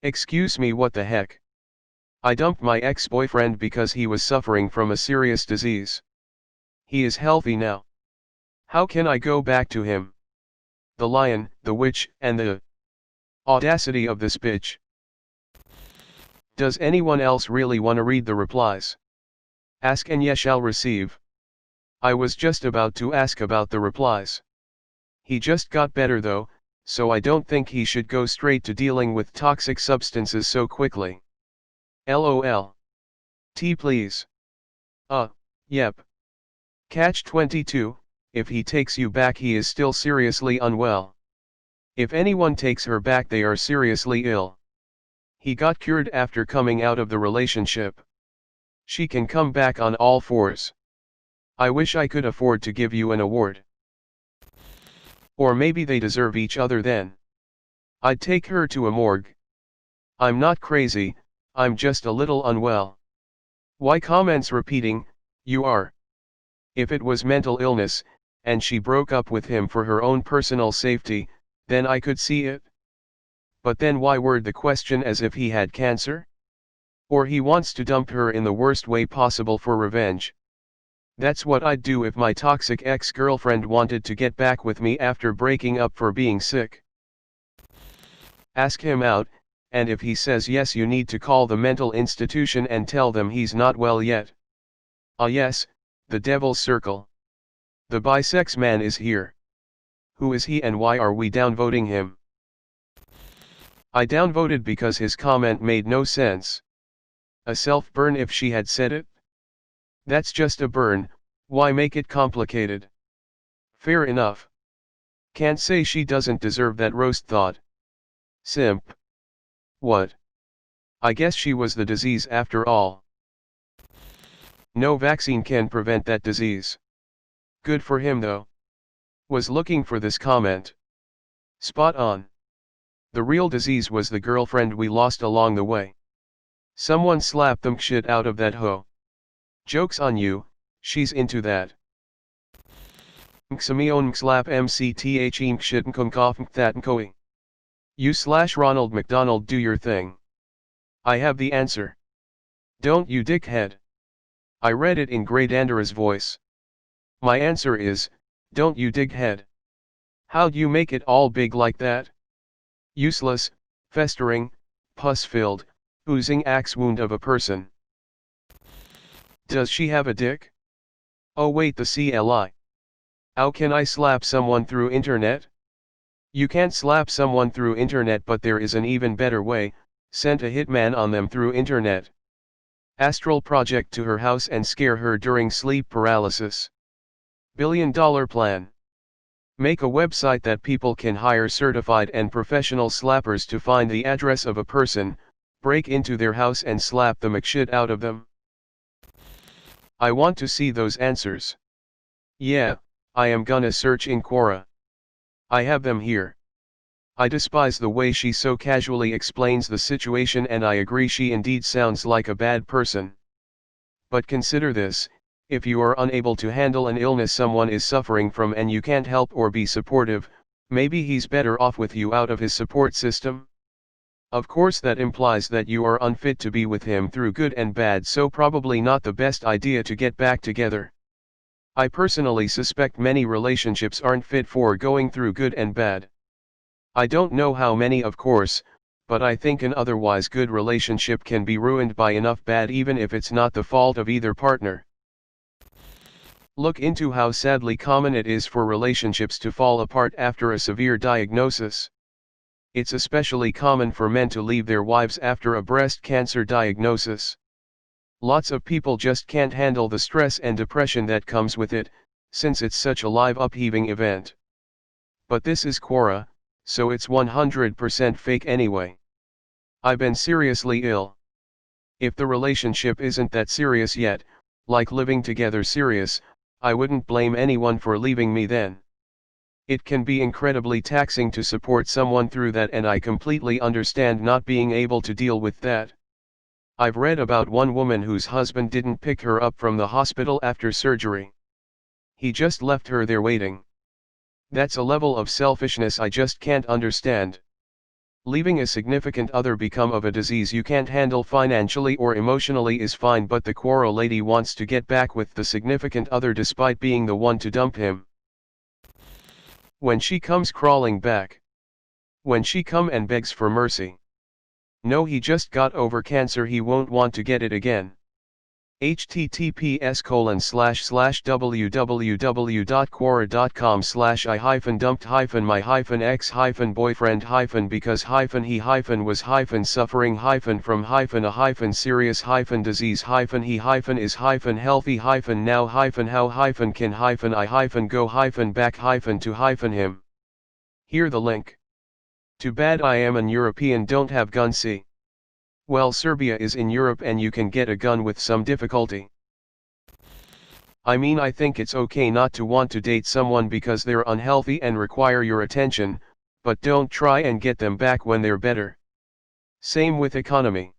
Excuse me, what the heck? I dumped my ex-boyfriend because he was suffering from a serious disease. He is healthy now. How can I go back to him? The lion, the witch, and the audacity of this bitch. Does anyone else really wanna read the replies? Ask and ye shall receive. I was just about to ask about the replies. He just got better though, so I don't think he should go straight to dealing with toxic substances so quickly. LOL. T please. Yep. Catch 22, if he takes you back he is still seriously unwell. If anyone takes her back they are seriously ill. He got cured after coming out of the relationship. She can come back on all fours. I wish I could afford to give you an award. Or maybe they deserve each other then. I'd take her to a morgue. I'm not crazy, I'm just a little unwell. Why comments repeating, you are? If it was mental illness, and she broke up with him for her own personal safety, then I could see it. But then why word the question as if he had cancer? Or he wants to dump her in the worst way possible for revenge. That's what I'd do if my toxic ex-girlfriend wanted to get back with me after breaking up for being sick. Ask him out, and if he says yes you need to call the mental institution and tell them he's not well yet. Ah yes, the devil's circle. The bisex man is here. Who is he and why are we downvoting him? I downvoted because his comment made no sense. A self-burn if she had said it? That's just a burn, why make it complicated? Fair enough. Can't say she doesn't deserve that roast thought. Simp. What? I guess she was the disease after all. No vaccine can prevent that disease. Good for him though. Was looking for this comment. Spot on. The real disease was the girlfriend we lost along the way. Someone slapped the shit out of that hoe. Joke's on you, she's into that. Xamion slap mcth shit nkonkov that nkoi. You/Ronald McDonald do your thing. I have the answer. Don't you dickhead. I read it in Grey Dandara's voice. My answer is, don't you dickhead. How'd you make it all big like that? Useless, festering, pus-filled, oozing axe wound of a person. Does she have a dick? Oh wait, the CLI. How can I slap someone through internet? You can't slap someone through internet, but there is an even better way, send a hitman on them through internet. Astral project to her house and scare her during sleep paralysis. $1 billion plan. Make a website that people can hire certified and professional slappers to find the address of a person, break into their house and slap the McShit out of them. I want to see those answers. Yeah, I am gonna search in Quora. I have them here. I despise the way she so casually explains the situation, and I agree she indeed sounds like a bad person. But consider this, if you are unable to handle an illness someone is suffering from and you can't help or be supportive, maybe he's better off with you out of his support system? Of course that implies that you are unfit to be with him through good and bad, so probably not the best idea to get back together. I personally suspect many relationships aren't fit for going through good and bad. I don't know how many of course, but I think an otherwise good relationship can be ruined by enough bad even if it's not the fault of either partner. Look into how sadly common it is for relationships to fall apart after a severe diagnosis. It's especially common for men to leave their wives after a breast cancer diagnosis. Lots of people just can't handle the stress and depression that comes with it, since it's such a live upheaving event. But this is Quora, so it's 100% fake anyway. I've been seriously ill. If the relationship isn't that serious yet, like living together serious, I wouldn't blame anyone for leaving me then. It can be incredibly taxing to support someone through that, and I completely understand not being able to deal with that. I've read about one woman whose husband didn't pick her up from the hospital after surgery. He just left her there waiting. That's a level of selfishness I just can't understand. Leaving a significant other become of a disease you can't handle financially or emotionally is fine, but the quarrel lady wants to get back with the significant other despite being the one to dump him. When she comes crawling back. When she come and begs for mercy. No, he just got over cancer, he won't want to get it again. https://www.quora.com/I-dumpt-he because-he was he because he was he because he was suffering he because he was he because now he because back to him. Here the link. Too bad I am an European, don't have gun. See. Well, Serbia is in Europe and you can get a gun with some difficulty. I mean, I think it's okay not to want to date someone because they're unhealthy and require your attention, but don't try and get them back when they're better. Same with economy.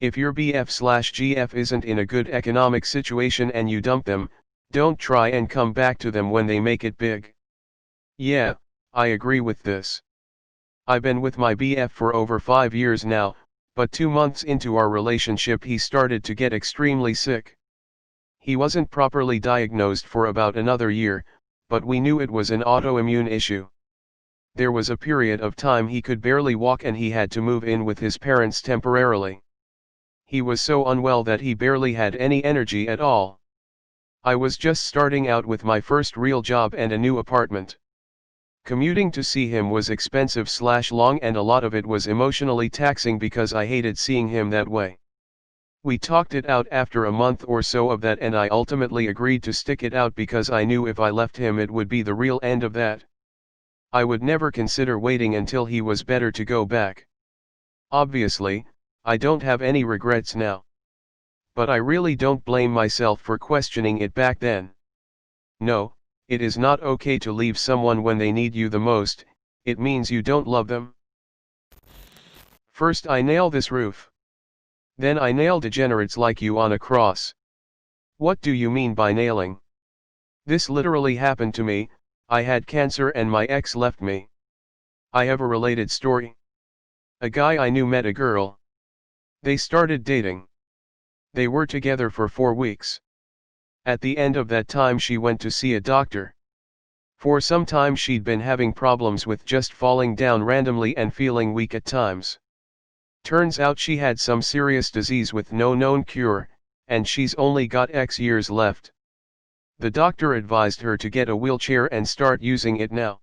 If your BF/GF isn't in a good economic situation and you dump them, don't try and come back to them when they make it big. Yeah, I agree with this. I've been with my BF for over 5 years now, but 2 months into our relationship he started to get extremely sick. He wasn't properly diagnosed for about another year, but we knew it was an autoimmune issue. There was a period of time he could barely walk and he had to move in with his parents temporarily. He was so unwell that he barely had any energy at all. I was just starting out with my first real job and a new apartment. Commuting to see him was expensive/long and a lot of it was emotionally taxing because I hated seeing him that way. We talked it out after a month or so of that and I ultimately agreed to stick it out because I knew if I left him it would be the real end of that. I would never consider waiting until he was better to go back. Obviously, I don't have any regrets now. But I really don't blame myself for questioning it back then. No, it is not okay to leave someone when they need you the most, it means you don't love them. First I nail this roof. Then I nail degenerates like you on a cross. What do you mean by nailing? This literally happened to me. I had cancer and my ex left me. I have a related story. A guy I knew met a girl. They started dating. They were together for 4 weeks. At the end of that time she went to see a doctor. For some time she'd been having problems with just falling down randomly and feeling weak at times. Turns out she had some serious disease with no known cure, and she's only got X years left. The doctor advised her to get a wheelchair and start using it now.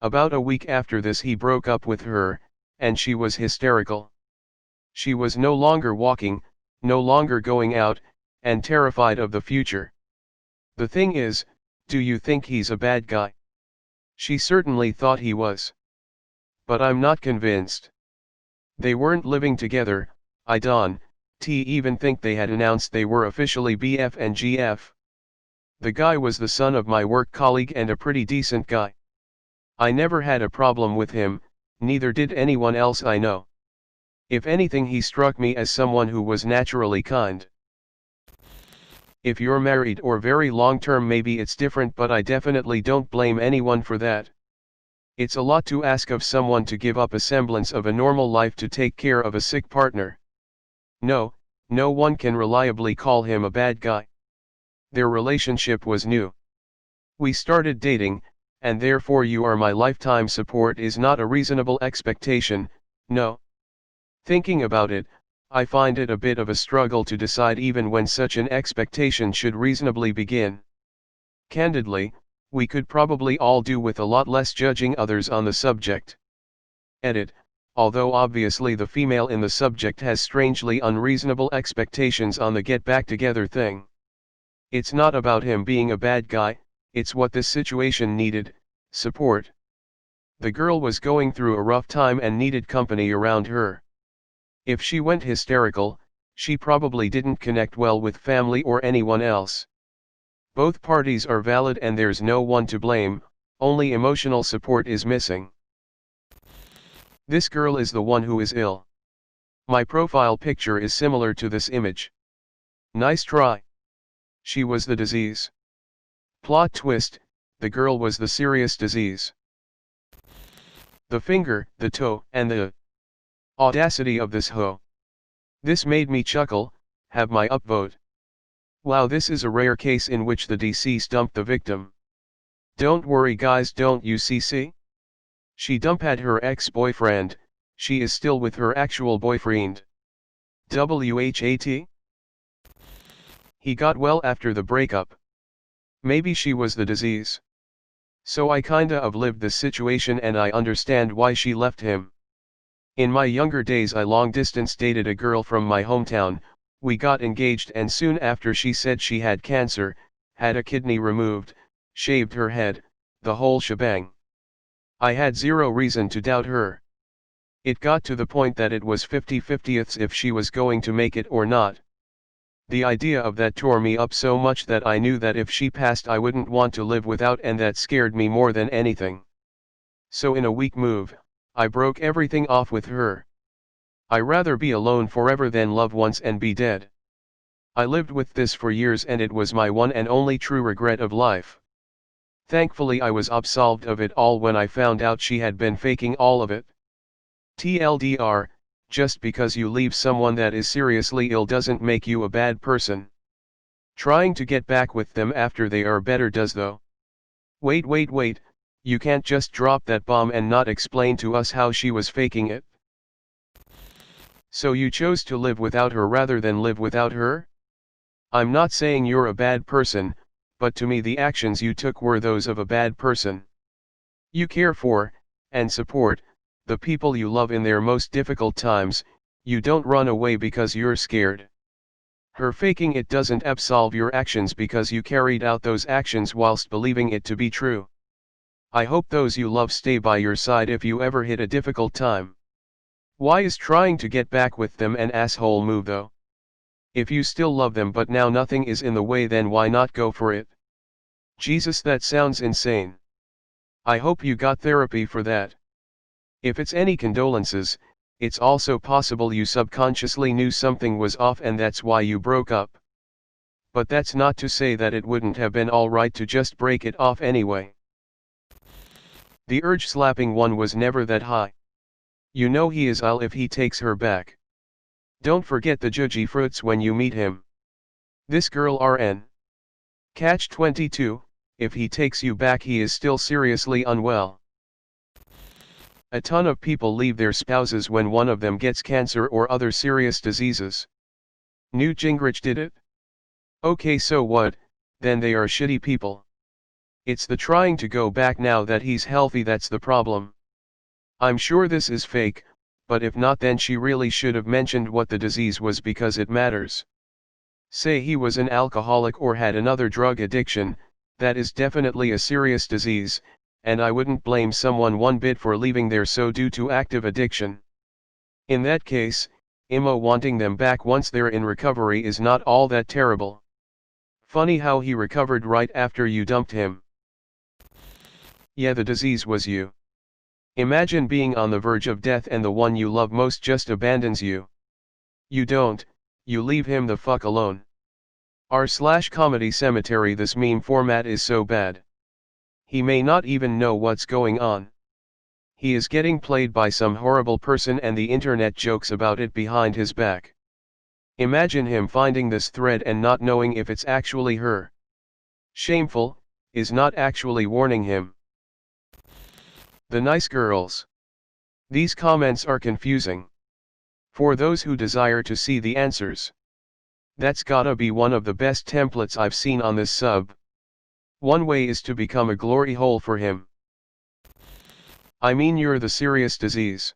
About a week after this he broke up with her, and she was hysterical. She was no longer walking, no longer going out, and terrified of the future. The thing is, do you think he's a bad guy? She certainly thought he was. But I'm not convinced. They weren't living together, I don't even think they had announced they were officially BF and GF. The guy was the son of my work colleague and a pretty decent guy. I never had a problem with him, neither did anyone else I know. If anything, he struck me as someone who was naturally kind. If you're married or very long-term maybe it's different, but I definitely don't blame anyone for that. It's a lot to ask of someone to give up a semblance of a normal life to take care of a sick partner. No one can reliably call him a bad guy. Their relationship was new. We started dating, and therefore you are my lifetime support is not a reasonable expectation, no. Thinking about it, I find it a bit of a struggle to decide even when such an expectation should reasonably begin. Candidly, we could probably all do with a lot less judging others on the subject. Edit. Although obviously the female in the subject has strangely unreasonable expectations on the get back together thing. It's not about him being a bad guy, it's what this situation needed, support. The girl was going through a rough time and needed company around her. If she went hysterical, she probably didn't connect well with family or anyone else. Both parties are valid and there's no one to blame, only emotional support is missing. This girl is the one who is ill. My profile picture is similar to this image. Nice try. She was the disease. Plot twist, the girl was the serious disease. The finger, the toe, and the audacity of this hoe. This made me chuckle, have my upvote. Wow, this is a rare case in which the deceased dumped the victim. Don't worry guys, don't you see? She dumped her ex-boyfriend, she is still with her actual boyfriend. WHAT? He got well after the breakup. Maybe she was the disease. So I kinda of lived this situation and I understand why she left him. In my younger days I long distance dated a girl from my hometown, we got engaged and soon after she said she had cancer, had a kidney removed, shaved her head, the whole shebang. I had zero reason to doubt her. It got to the point that it was 50-50 if she was going to make it or not. The idea of that tore me up so much that I knew that if she passed I wouldn't want to live without, and that scared me more than anything. So in a weak move, I broke everything off with her. I rather be alone forever than love once and be dead. I lived with this for years and it was my one and only true regret of life. Thankfully I was absolved of it all when I found out she had been faking all of it. TLDR, just because you leave someone that is seriously ill doesn't make you a bad person. Trying to get back with them after they are better does though. Wait, you can't just drop that bomb and not explain to us how she was faking it. So you chose to live without her rather than live without her? I'm not saying you're a bad person, but to me the actions you took were those of a bad person. You care for, and support, the people you love in their most difficult times, you don't run away because you're scared. Her faking it doesn't absolve your actions because you carried out those actions whilst believing it to be true. I hope those you love stay by your side if you ever hit a difficult time. Why is trying to get back with them an asshole move though? If you still love them but now nothing is in the way, then why not go for it? Jesus, that sounds insane. I hope you got therapy for that. If it's any condolences, it's also possible you subconsciously knew something was off and that's why you broke up. But that's not to say that it wouldn't have been alright to just break it off anyway. The urge slapping one was never that high. You know he is ill if he takes her back. Don't forget the judgy fruits when you meet him. This girl RN. Catch 22, if he takes you back he is still seriously unwell. A ton of people leave their spouses when one of them gets cancer or other serious diseases. Newt Gingrich did it? Okay, so what, then they are shitty people. It's the trying to go back now that he's healthy that's the problem. I'm sure this is fake, but if not then she really should have mentioned what the disease was because it matters. Say he was an alcoholic or had another drug addiction, that is definitely a serious disease, and I wouldn't blame someone one bit for leaving there so due to active addiction. In that case, Immo wanting them back once they're in recovery is not all that terrible. Funny how he recovered right after you dumped him. Yeah, the disease was you. Imagine being on the verge of death and the one you love most just abandons you. You don't, you leave him the fuck alone. R/comedy cemetery. This meme format is so bad. He may not even know what's going on. He is getting played by some horrible person and the internet jokes about it behind his back. Imagine him finding this thread and not knowing if it's actually her. Shameful, is not actually warning him. The nice girls. These comments are confusing. For those who desire to see the answers. That's gotta be one of the best templates I've seen on this sub. One way is to become a glory hole for him. I mean, you're the serious disease.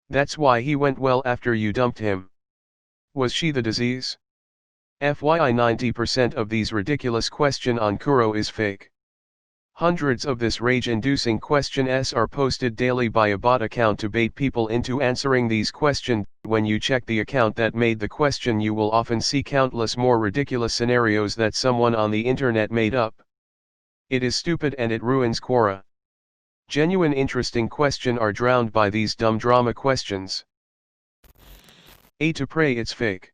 That's why he went well after you dumped him. Was she the disease? FYI, 90% of these ridiculous question on Kuro is fake. Hundreds of this rage-inducing questions are posted daily by a bot account to bait people into answering these questions. When you check the account that made the question, you will often see countless more ridiculous scenarios that someone on the internet made up. It is stupid and it ruins Quora. Genuine interesting question are drowned by these dumb drama questions. To pray it's fake.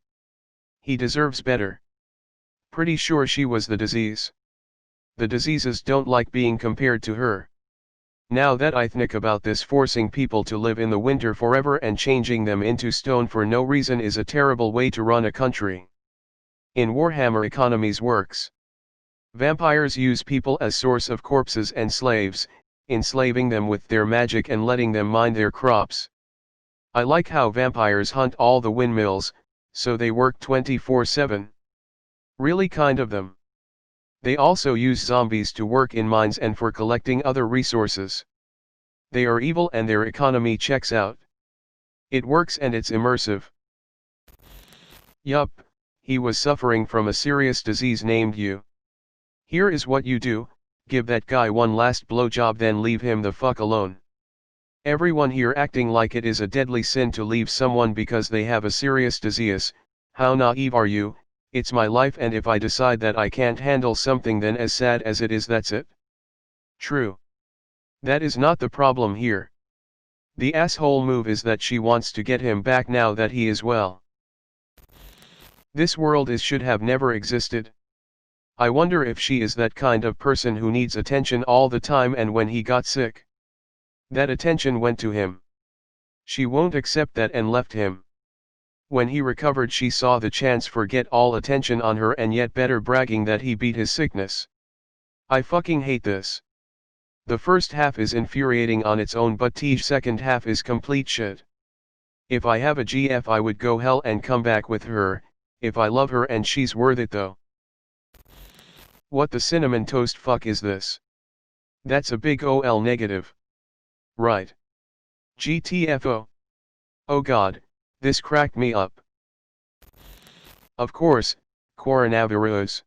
He deserves better. Pretty sure she was the disease. The diseases don't like being compared to her. Now that I think about this, forcing people to live in the winter forever and changing them into stone for no reason is a terrible way to run a country. In Warhammer economies works. Vampires use people as source of corpses and slaves, enslaving them with their magic and letting them mine their crops. I like how vampires hunt all the windmills, so they work 24/7. Really kind of them. They also use zombies to work in mines and for collecting other resources. They are evil and their economy checks out. It works and it's immersive. Yup, he was suffering from a serious disease named you. Here is what you do, give that guy one last blowjob then leave him the fuck alone. Everyone here acting like it is a deadly sin to leave someone because they have a serious disease. How naive are you? It's my life, and if I decide that I can't handle something, then as sad as it is, that's it. True. That is not the problem here. The asshole move is that she wants to get him back now that he is well. This world should have never existed. I wonder if she is that kind of person who needs attention all the time, and when he got sick, that attention went to him. She won't accept that and left him. When he recovered, she saw the chance for get all attention on her, and yet better bragging that he beat his sickness. I fucking hate this. The first half is infuriating on its own, but the second half is complete shit. If I have a GF, I would go hell and come back with her, if I love her and she's worth it though. What the cinnamon toast fuck is this? That's a big OL negative. Right. GTFO. Oh god, this cracked me up. Of course, coronavirus.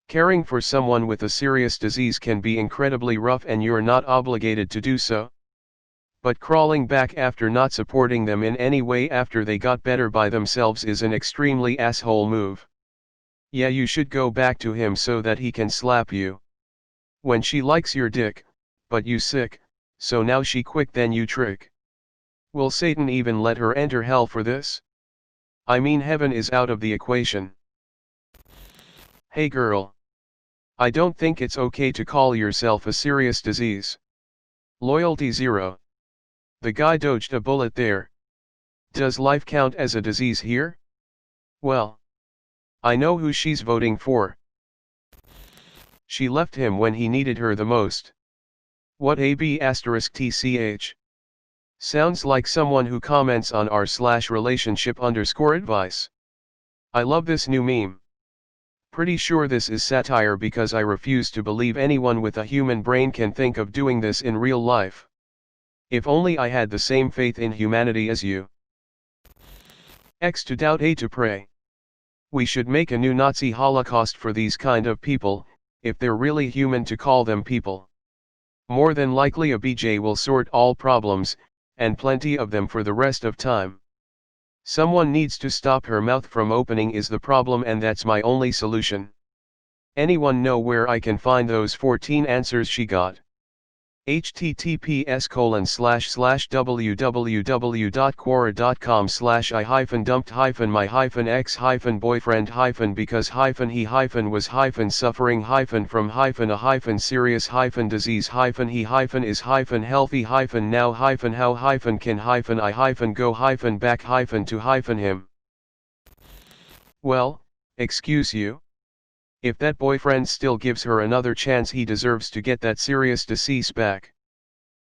Caring for someone with a serious disease can be incredibly rough, and you're not obligated to do so. But crawling back after not supporting them in any way after they got better by themselves is an extremely asshole move. Yeah, you should go back to him so that he can slap you. When she likes your dick, but you sick, so now she quick then you trick. Will Satan even let her enter hell for this? I mean, heaven is out of the equation. Hey girl. I don't think it's okay to call yourself a serious disease. Loyalty zero. The guy dodged a bullet there. Does life count as a disease here? Well, I know who she's voting for. She left him when he needed her the most. What *TCH? Sounds like someone who comments on r/relationship_advice. I love this new meme. Pretty sure this is satire because I refuse to believe anyone with a human brain can think of doing this in real life. If only I had the same faith in humanity as you. X to doubt, A to pray. We should make a new Nazi Holocaust for these kind of people, if they're really human to call them people. More than likely a BJ will sort all problems, and plenty of them for the rest of time. Someone needs to stop her mouth from opening is the problem, and that's my only solution. Anyone know where I can find those 14 answers she got? https://www.quora.com/I-dumped-he because he was hiring-from-he-I-go-back-to-him. Well, excuse you? If that boyfriend still gives her another chance, he deserves to get that serious disease back.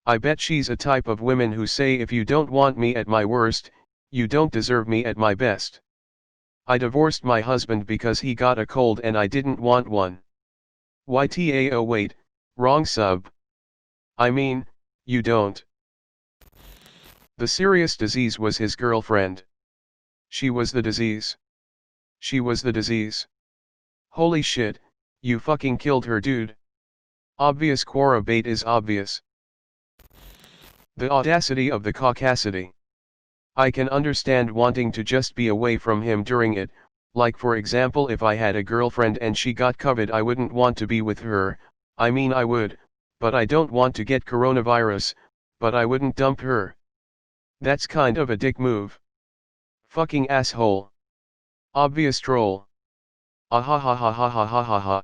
I bet she's a type of women who say, if you don't want me at my worst, you don't deserve me at my best. I divorced my husband because he got a cold and I didn't want one. YTAO wait, wrong sub. I mean, you don't. The serious disease was his girlfriend. She was the disease. She was the disease. Holy shit, you fucking killed her, dude. Obvious Quora bait is obvious. The audacity of the caucasity. I can understand wanting to just be away from him during it, like for example if I had a girlfriend and she got COVID, I wouldn't want to be with her. I mean I would, but I don't want to get coronavirus, but I wouldn't dump her. That's kind of a dick move. Fucking asshole. Obvious troll. Ahahahahahahaha.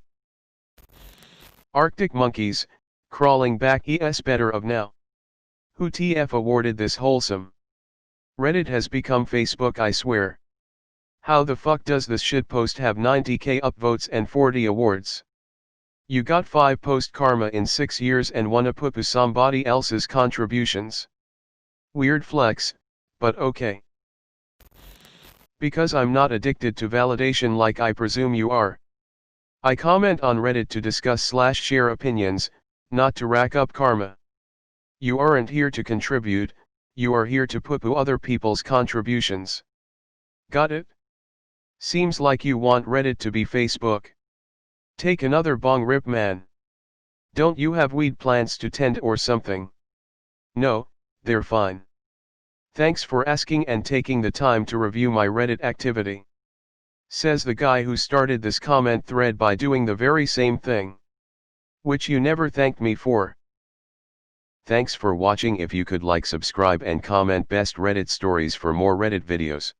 Arctic monkeys, Crawling back es better of now. Who TF awarded this wholesome? Reddit has become Facebook, I swear. How the fuck does this shitpost have 90k upvotes and 40 awards? You got 5 post karma in 6 years and wanna poo-poo somebody else's contributions. Weird flex, but okay. Because I'm not addicted to validation like I presume you are. I comment on Reddit to discuss/share opinions, not to rack up karma. You aren't here to contribute, you are here to poo-poo other people's contributions. Got it? Seems like you want Reddit to be Facebook. Take another bong rip, man. Don't you have weed plants to tend or something? No, they're fine. Thanks for asking and taking the time to review my Reddit activity. Says the guy who started this comment thread by doing the very same thing. Which you never thanked me for. Thanks for watching. If you could like, subscribe and comment best Reddit stories for more Reddit videos.